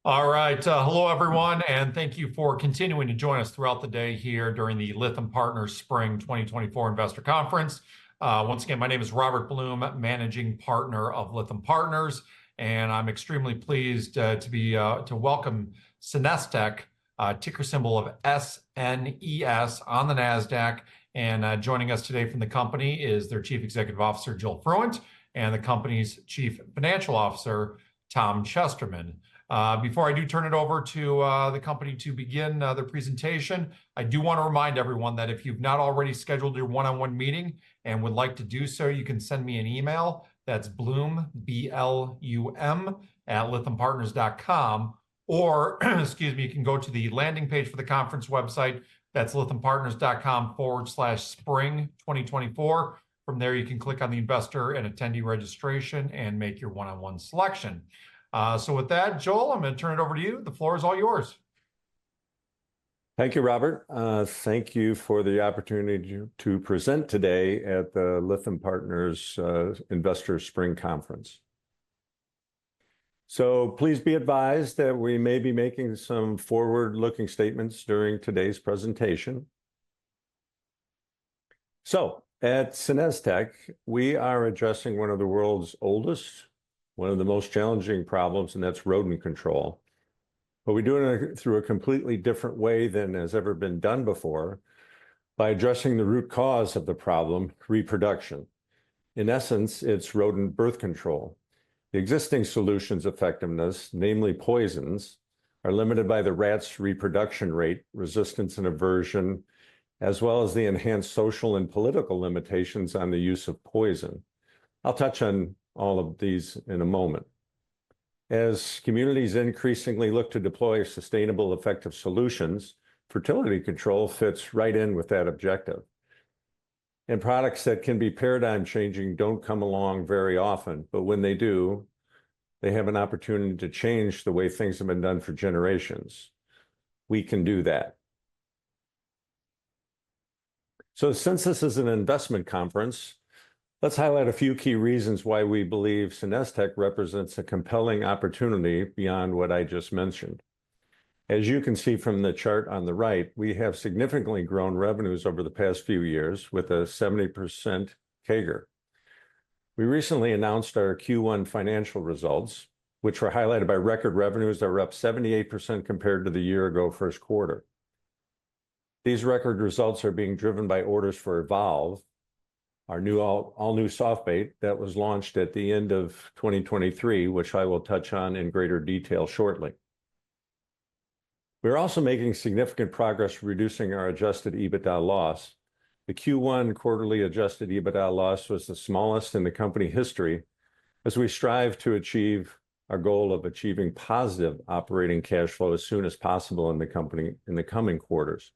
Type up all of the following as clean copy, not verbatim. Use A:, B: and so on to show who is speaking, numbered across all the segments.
A: All right. Hello, everyone, and thank you for continuing to join us throughout the day here during the Lytham Partners Spring 2024 Investor Conference. Once again, my name is Robert Blum, Managing Partner of Lytham Partners, and I'm extremely pleased to welcome SenesTech, ticker symbol of SNES on the NASDAQ. And joining us today from the company is their Chief Executive Officer, Jill Fruent, and the company's Chief Financial Officer, Tom Chesterman. Before I do turn it over to the company to begin their presentation, I do want to remind everyone that if you've not already scheduled your one-on-one meeting and would like to do so, you can send me an email. That's Blum, B-L-U-M, at lythampartners.com. Or, excuse me, you can go to the landing page for the conference website. That's lythampartners.com/spring 2024. From there, you can click on the investor and attendee registration and make your one-on-one selection. So with that, Joel, I'm going to turn it over to you. The floor is all yours.
B: Thank you, Robert. Thank you for the opportunity to present today at the Lytham Partners Investor Spring Conference. So please be advised that we may be making some forward-looking statements during today's presentation. So at SenesTech, we are addressing one of the world's oldest, one of the most challenging problems, and that's rodent control. But we do it through a completely different way than has ever been done before, by addressing the root cause of the problem, reproduction. In essence, it's rodent birth control. The existing solutions' effectiveness, namely poisons, are limited by the rat's reproduction rate, resistance and aversion, as well as the enhanced social and political limitations on the use of poison. I'll touch on all of these in a moment. As communities increasingly look to deploy sustainable, effective solutions, fertility control fits right in with that objective. And products that can be paradigm changing don't come along very often, but when they do, they have an opportunity to change the way things have been done for generations. We can do that. So since this is an investment conference, let's highlight a few key reasons why we believe SenesTech represents a compelling opportunity beyond what I just mentioned. As you can see from the chart on the right, we have significantly grown revenues over the past few years with a 70% CAGR. We recently announced our Q1 financial results, which were highlighted by record revenues that were up 78% compared to the year-ago first quarter. These record results are being driven by orders for Evolve, our new all-new soft bait that was launched at the end of 2023, which I will touch on in greater detail shortly. We're also making significant progress reducing our adjusted EBITDA loss. The Q1 quarterly adjusted EBITDA loss was the smallest in the company history as we strive to achieve our goal of achieving positive operating cash flow as soon as possible in the company in the coming quarters.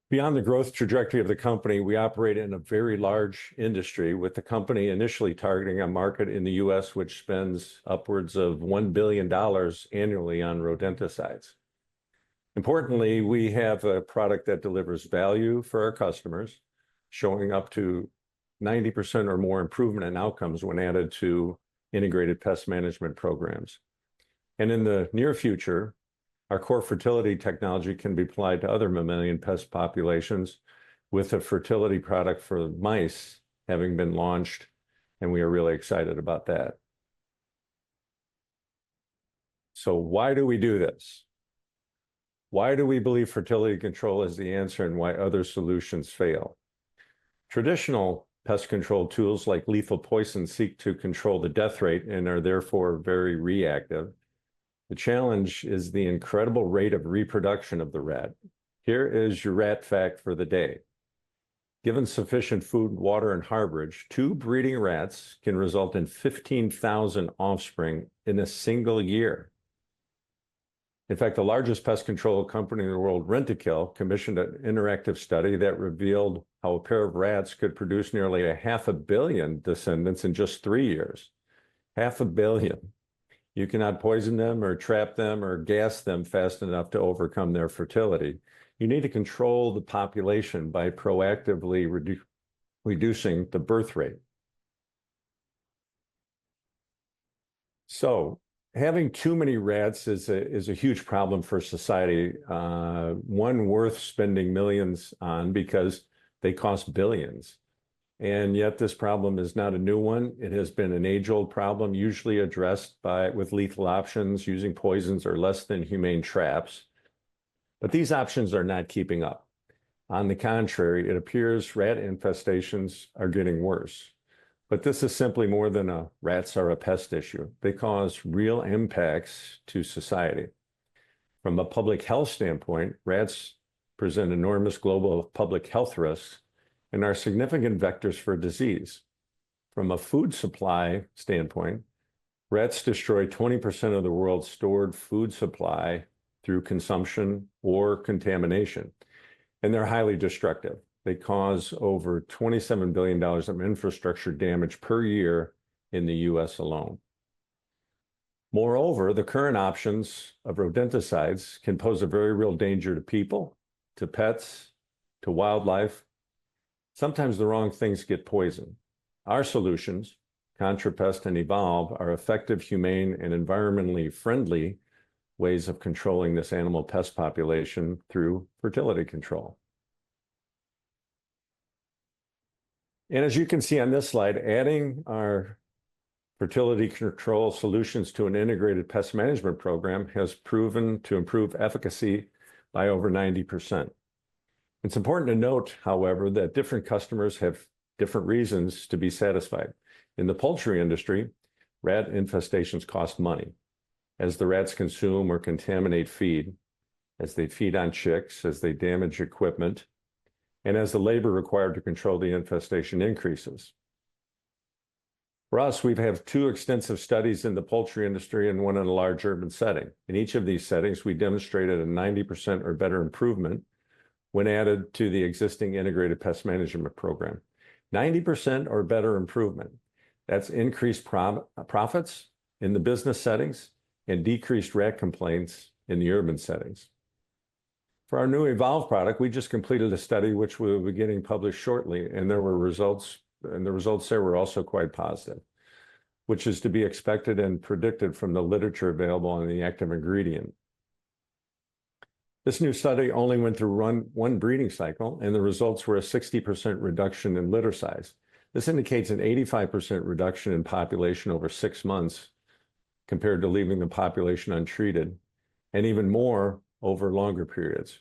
B: Beyond the growth trajectory of the company, we operate in a very large industry, with the company initially targeting a market in the US which spends upwards of $1 billion annually on rodenticides. Importantly, we have a product that delivers value for our customers, showing up to 90% or more improvement in outcomes when added to integrated pest management programs. And in the near future, our core fertility technology can be applied to other mammalian pest populations, with a fertility product for mice having been launched, and we are really excited about that. So why do we do this? Why do we believe fertility control is the answer and why other solutions fail? Traditional pest control tools like lethal poison seek to control the death rate and are therefore very reactive. The challenge is the incredible rate of reproduction of the rat. Here is your rat fact for the day. Given sufficient food, water, and harborage, 2 breeding rats can result in 15,000 offspring in a single year. In fact, the largest pest control company in the world, Rentokil, commissioned an interactive study that revealed how a pair of rats could produce nearly 500 million descendants in just 3 years. 500 million. You cannot poison them or trap them or gas them fast enough to overcome their fertility. You need to control the population by proactively reducing the birth rate. So having too many rats is a huge problem for society, one worth spending millions on because they cost billions. And yet this problem is not a new one. It has been an age-old problem, usually addressed with lethal options, using poisons or less than humane traps. But these options are not keeping up. On the contrary, it appears rat infestations are getting worse. But this is simply more than a rats are a pest issue. They cause real impacts to society. From a public health standpoint, rats present enormous global public health risks and are significant vectors for disease. From a food supply standpoint, rats destroy 20% of the world's stored food supply through consumption or contamination, and they're highly destructive. They cause over $27 billion of infrastructure damage per year in the US alone. Moreover, the current options of rodenticides can pose a very real danger to people, to pets, to wildlife. Sometimes the wrong things get poisoned. Our solutions, ContraPest and Evolve, are effective, humane, and environmentally friendly ways of controlling this animal pest population through fertility control. And as you can see on this slide, adding our fertility control solutions to an integrated pest management program has proven to improve efficacy by over 90%. It's important to note, however, that different customers have different reasons to be satisfied. In the poultry industry, rat infestations cost money as the rats consume or contaminate feed, as they feed on chicks, as they damage equipment, and as the labor required to control the infestation increases. For us, we've had 2 extensive studies in the poultry industry and one in a large urban setting. In each of these settings, we demonstrated a 90% or better improvement when added to the existing integrated pest management program. 90% or better improvement. That's increased profits in the business settings and decreased rat complaints in the urban settings. For our new Evolve product, we just completed a study which will be getting published shortly, and there were results, and the results there were also quite positive, which is to be expected and predicted from the literature available on the active ingredient. This new study only went through one breeding cycle, and the results were a 60% reduction in litter size. This indicates an 85% reduction in population over 6 months compared to leaving the population untreated, and even more over longer periods.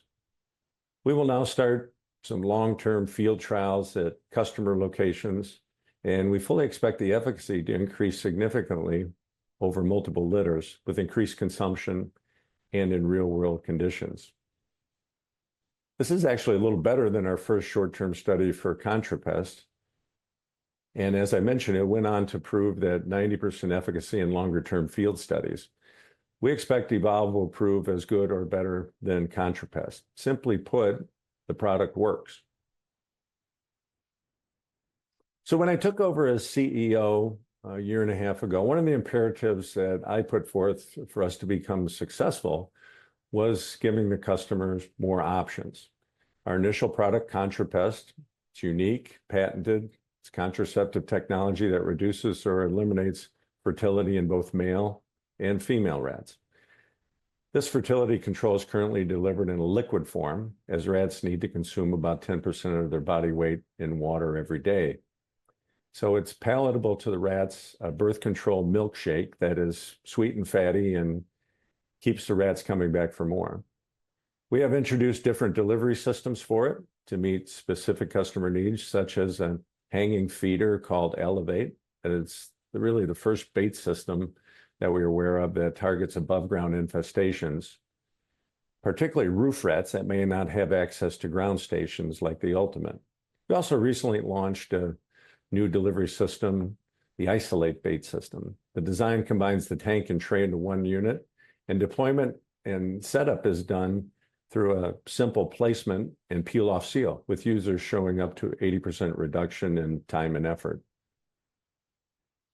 B: We will now start some long-term field trials at customer locations, and we fully expect the efficacy to increase significantly over multiple litters with increased consumption and in real-world conditions. This is actually a little better than our first short-term study for ContraPest. And as I mentioned, it went on to prove that 90% efficacy in longer-term field studies. We expect Evolve will prove as good or better than ContraPest. Simply put, the product works. So when I took over as CEO a year and a half ago, one of the imperatives that I put forth for us to become successful was giving the customers more options. Our initial product, ContraPest, it's unique, patented. It's contraceptive technology that reduces or eliminates fertility in both male and female rats. This fertility control is currently delivered in a liquid form, as rats need to consume about 10% of their body weight in water every day. So it's palatable to the rats, a birth control milkshake that is sweet and fatty and keeps the rats coming back for more. We have introduced different delivery systems for it to meet specific customer needs, such as a hanging feeder called Elevate. And it's really the first bait system that we're aware of that targets above ground infestations, particularly roof rats that may not have access to ground stations like the Ultimate. We also recently launched a new delivery system, the Isolate bait system. The design combines the tank and tray into one unit, and deployment and setup is done through a simple placement and peel off seal, with users showing up to 80% reduction in time and effort.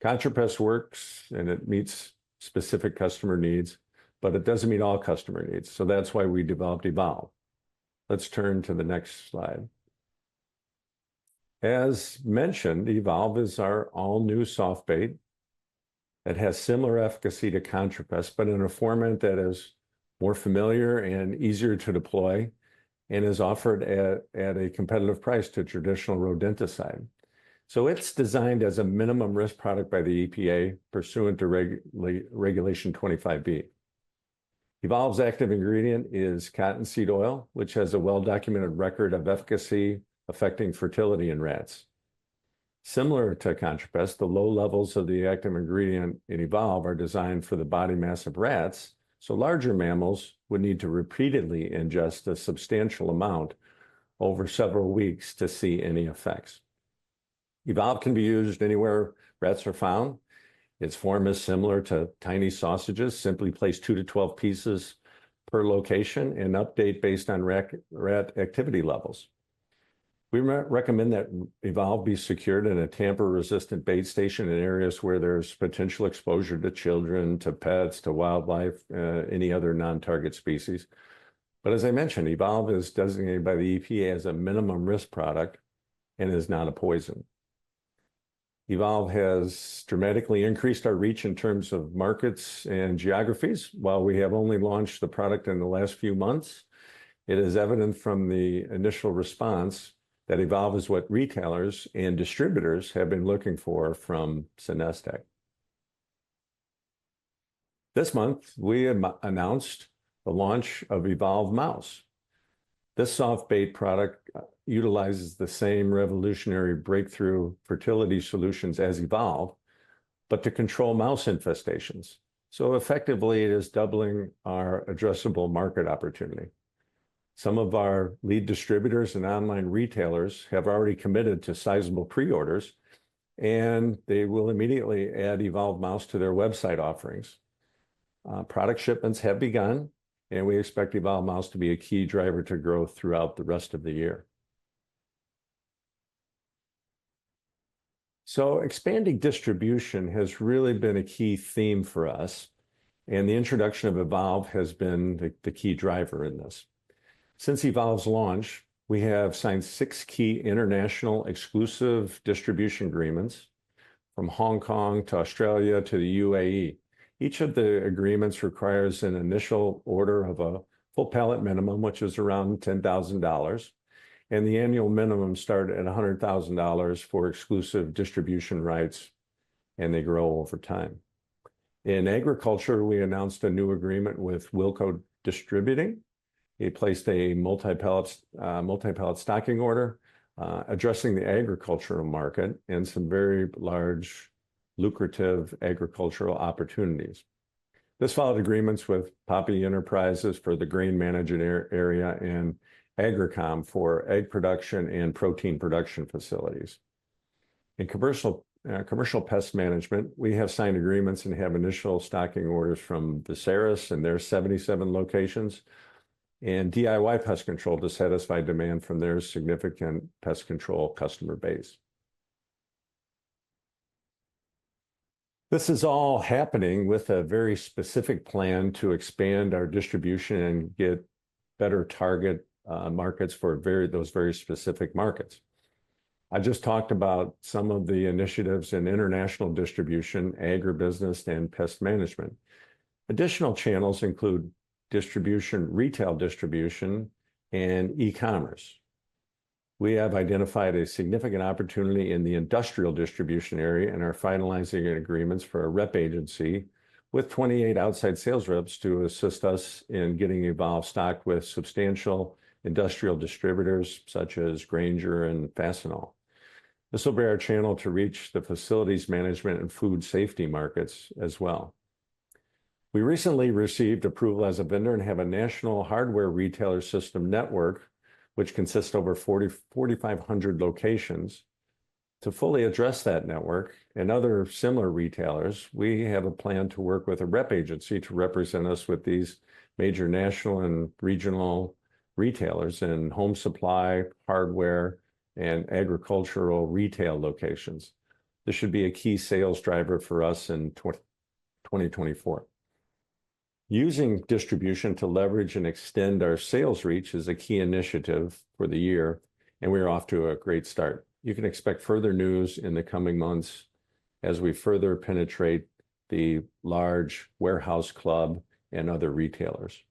B: ContraPest works and it meets specific customer needs, but it doesn't meet all customer needs. So that's why we developed Evolve. Let's turn to the next slide. As mentioned, Evolve is our all-new soft bait. that has similar efficacy to contrapest, but in a format that is more familiar and easier to deploy and is offered at a competitive price to traditional rodenticide. So it's designed as a minimum risk product by the EPA pursuant to Regulation 25B. Evolve's active ingredient is cottonseed oil, which has a well-documented record of efficacy affecting fertility in rats. Similar to contrapest, the low levels of the active ingredient in Evolve are designed for the body mass of rats, so larger mammals would need to repeatedly ingest a substantial amount over several weeks to see any effects. Evolve can be used anywhere rats are found. Its form is similar to tiny sausages. Simply place 2 to 12 pieces per location and update based on rat activity levels. We recommend that Evolve be secured in a tamper-resistant bait station in areas where there's potential exposure to children, to pets, to wildlife, any other non-target species. But as I mentioned, Evolve is designated by the EPA as a minimum risk product and is not a poison. Evolve has dramatically increased our reach in terms of markets and geographies. While we have only launched the product in the last few months, it is evident from the initial response that Evolve is what retailers and distributors have been looking for from SenesTech. This month, we announced the launch of Evolve Mouse. This soft bait product utilizes the same revolutionary breakthrough fertility solutions as Evolve, but to control mouse infestations. So effectively, it is doubling our addressable market opportunity. Some of our lead distributors and online retailers have already committed to sizable pre-orders, and they will immediately add Evolve Mouse to their website offerings. Product shipments have begun, and we expect Evolve Mouse to be a key driver to growth throughout the rest of the year. So expanding distribution has really been a key theme for us, and the introduction of Evolve has been the key driver in this. Since Evolve's launch, we have signed 6 key international exclusive distribution agreements from Hong Kong to Australia to the UAE. Each of the agreements requires an initial order of a full pallet minimum, which is around $10,000, and the annual minimum start at $100,000 for exclusive distribution rights, and they grow over time. In agriculture, we announced a new agreement with Wilco Distributing. He placed a multi-pallet stocking order addressing the agricultural market and some very large, lucrative agricultural opportunities. This followed agreements with Poppy Enterprises for the grain management area and Agricom for egg production and protein production facilities. In commercial pest management, we have signed agreements and have initial stocking orders from Viserys and their 77 locations, and DIY Pest Control to satisfy demand from their significant pest control customer base. This is all happening with a very specific plan to expand our distribution and get better target markets for those very specific markets. I just talked about some of the initiatives in international distribution, agribusiness, and pest management. Additional channels include distribution, retail distribution, and e-commerce. We have identified a significant opportunity in the industrial distribution area and are finalizing agreements for a rep agency with 28 outside sales reps to assist us in getting Evolve stocked with substantial industrial distributors such as Grainger and Fastenal. This will be our channel to reach the facilities management and food safety markets as well. We recently received approval as a vendor and have a national hardware retailer system network, which consists of over 4,500 locations. To fully address that network and other similar retailers, we have a plan to work with a rep agency to represent us with these major national and regional retailers in home supply, hardware, and agricultural retail locations. This should be a key sales driver for us in 2024. Using distribution to leverage and extend our sales reach is a key initiative for the year, and we're off to a great start. You can expect further news in the coming months as we further penetrate the large warehouse club and other retailers.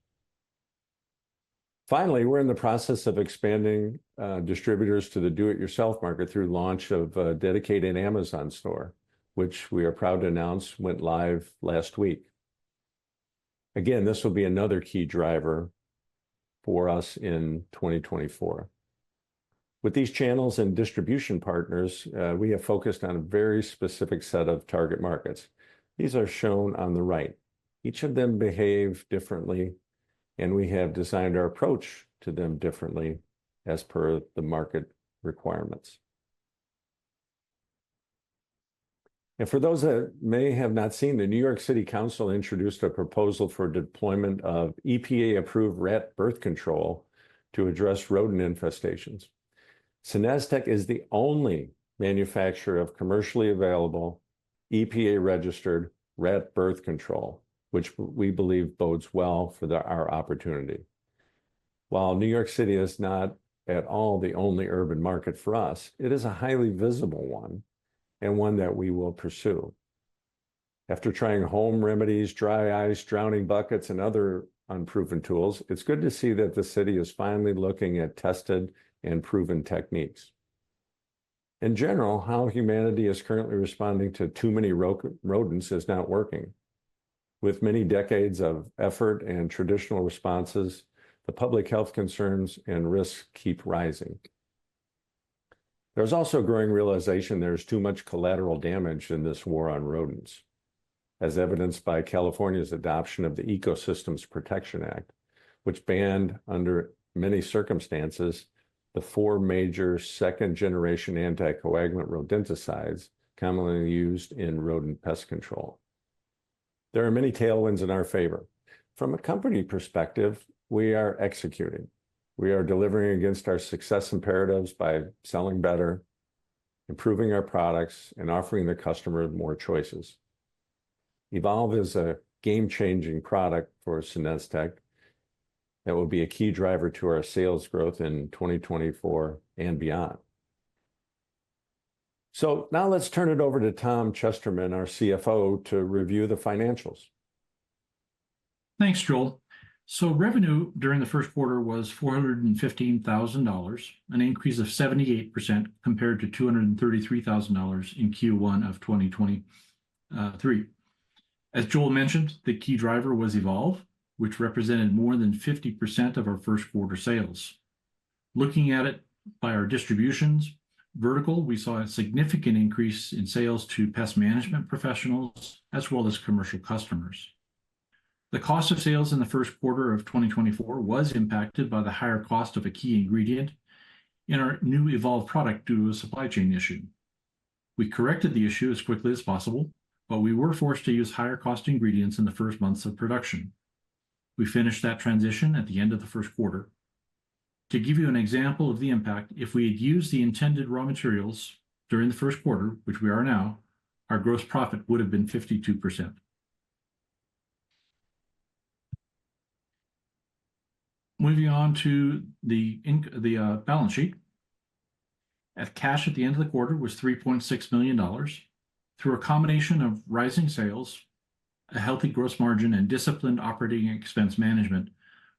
B: Finally, we're in the process of expanding distributors to the do-it-yourself market through launch of a dedicated Amazon store, which we are proud to announce went live last week. Again, this will be another key driver for us in 2024. With these channels and distribution partners, we have focused on a very specific set of target markets. These are shown on the right. Each of them behave differently, and we have designed our approach to them differently as per the market requirements. And for those that may have not seen, the New York City Council introduced a proposal for deployment of EPA-approved rat birth control to address rodent infestations. SenesTech is the only manufacturer of commercially available EPA-registered rat birth control, which we believe bodes well for our opportunity. While New York City is not at all the only urban market for us, it is a highly visible one and one that we will pursue. After trying home remedies, dry ice, drowning buckets, and other unproven tools, it's good to see that the city is finally looking at tested and proven techniques. In general, how humanity is currently responding to too many rodents is not working. With many decades of effort and traditional responses, the public health concerns and risks keep rising. There's also a growing realization there's too much collateral damage in this war on rodents, as evidenced by California's adoption of the Ecosystems Protection Act, which banned, under many circumstances, the 4 major second-generation anticoagulant rodenticides commonly used in rodent pest control. There are many tailwinds in our favor. From a company perspective, we are executing. We are delivering against our success imperatives by selling better, improving our products, and offering the customer more choices. Evolve is a game-changing product for SenesTech that will be a key driver to our sales growth in 2024 and beyond. So now let's turn it over to Tom Chesterman, our CFO, to review the financials.
C: Thanks, Joel. So revenue during the first quarter was $415,000, an increase of 78% compared to $233,000 in Q1 of 2023. As Joel mentioned, the key driver was Evolve, which represented more than 50% of our first quarter sales. Looking at it by our distributions vertical, we saw a significant increase in sales to pest management professionals as well as commercial customers. The cost of sales in the first quarter of 2024 was impacted by the higher cost of a key ingredient in our new Evolve product due to a supply chain issue. We corrected the issue as quickly as possible, but we were forced to use higher cost ingredients in the first months of production. We finished that transition at the end of the first quarter. To give you an example of the impact, if we had used the intended raw materials during the first quarter, which we are now, our gross profit would have been 52%. Moving on to the balance sheet. Cash at the end of the quarter was $3.6 million. Through a combination of rising sales, a healthy gross margin, and disciplined operating expense management,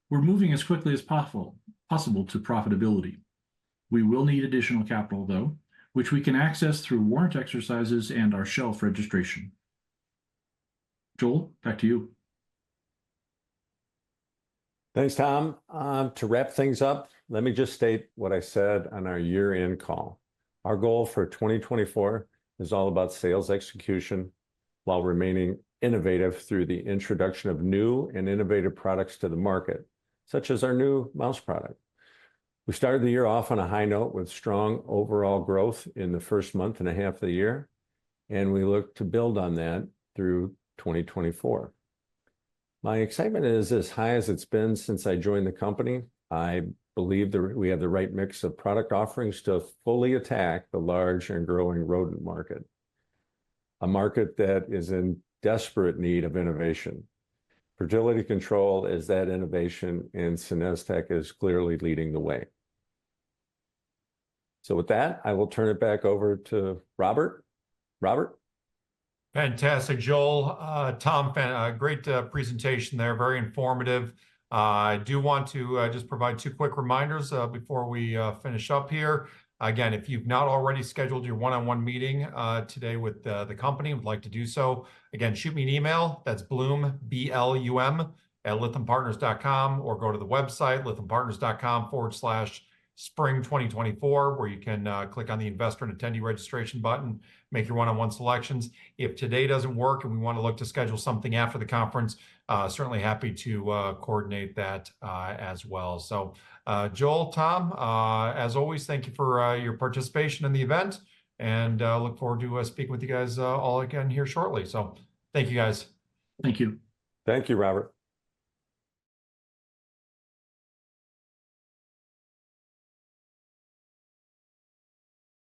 C: we're moving as quickly as possible to profitability. We will need additional capital, though, which we can access through warrant exercises and our shelf registration. Joel, back to you.
B: Thanks, Tom. To wrap things up, let me just state what I said on our year-end call. Our goal for 2024 is all about sales execution while remaining innovative through the introduction of new and innovative products to the market, such as our new mouse product. We started the year off on a high note with strong overall growth in the first month and a half of the year, and we look to build on that through 2024. My excitement is as high as it's been since I joined the company. I believe that we have the right mix of product offerings to fully attack the large and growing rodent market, a market that is in desperate need of innovation. Fertility control is that innovation, and SenesTech is clearly leading the way. So with that, I will turn it back over to Robert. Robert?
A: Fantastic, Joel. Tom, great presentation there, very informative. I do want to just provide two quick reminders before we finish up here. Again, if you've not already scheduled your one-on-one meeting today with the company, would like to do so, again, shoot me an email. That's Blum, B-L-U-M, at lythampartners.com, or go to the website, lythampartners.com/spring 2024, where you can click on the investor and attendee registration button, make your one-on-one selections. If today doesn't work and we want to look to schedule something after the conference, certainly happy to coordinate that as well. So Joel, Tom, as always, thank you for your participation in the event, and look forward to speaking with you guys all again here shortly. So thank you, guys.
C: Thank you.
B: Thank you, Robert.